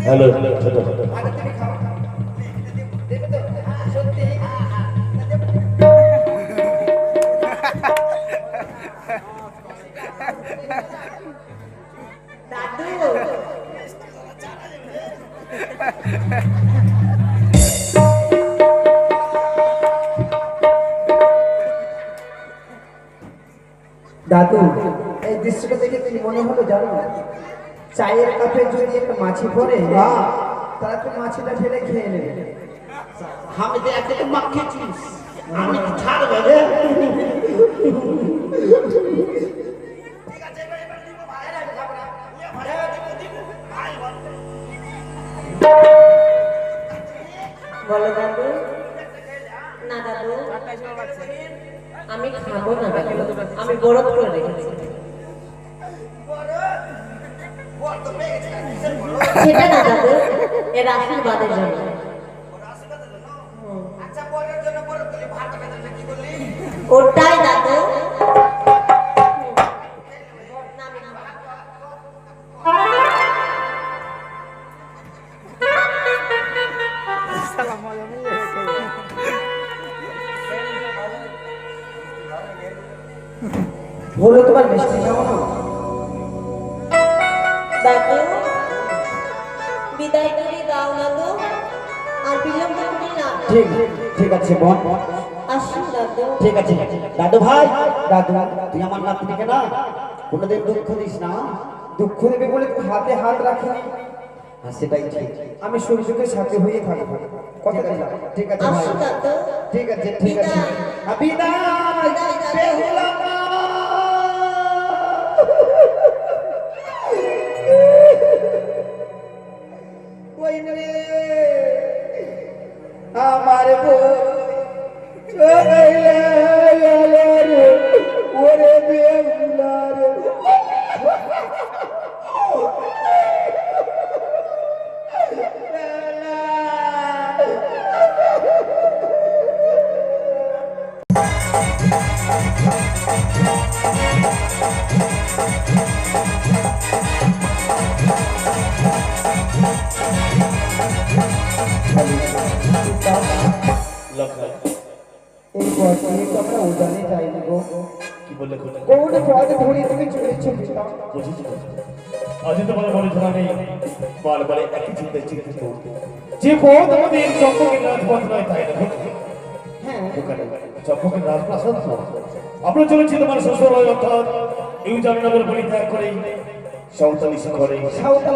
Hello ছোট দাদু, এই দৃশ্যটা দেখে কি মনে হলো জানো? চায়ের কাপে যদি একটা মাছি পড়ে, তারা তো মাছিটা ফেলে খেয়ে নেবে। আমি তো একে মাখিয়েছিস, আমি তো ছাড়বো রে। বলো দাদু। না দাদু, আমি খাবো না দাদু, আমি বরফ করে রেখেছি। সেটা না দাদু, এর আশীর্বাদের জন্য। ওটাই দাদু। বলো তোমার মিষ্টি খাও না? দাদু, বিদায় করে দাও দাদু, আর বিলম্ব করে না। ঠিক ঠিক আছে বোন, আসুন দাদু। ঠিক আছে দাদু ভাই, দাদু তুই আমার নাতনিকে না কোনোদিন দুঃখ দিস না। দুঃখ দেবে বলে তুই হাতে হাত রাখিনি। আর সেটাই ঠিক। আমি সূর্যকে সাথে হয়ে থাকবো, কথা দিলাম। ঠিক আছে ভাই, আসুন দাদু। ঠিক আছে ঠিক আছে। বিদায় বিদায় দাদু। বেহুলা মা। ওই রে আমার বউ চলে গেল রে, ওরে বেহুলা রে। লক্ষণ এই পথে তো আমরা উদানে যাইনি গো। কি বললে কোন কোন পথ ধরে তুমি চলেছো পিতা? বুঝেছি আজ তোমার মনে ধরা নেই বারবার একই চিন্তায় চিন্তিত যে পথ আমাদের চম্পকের রাজপথ নয় তাই না হ্যাঁ, চম্পকের রাজপ্রাসাদ নয়। আমরা চলেছি তোমার শ্বশুরালয় অর্থাৎ এই জামিনগর পরিত্যাগ করে সাঁওতালি শহরে। সাঁওতাল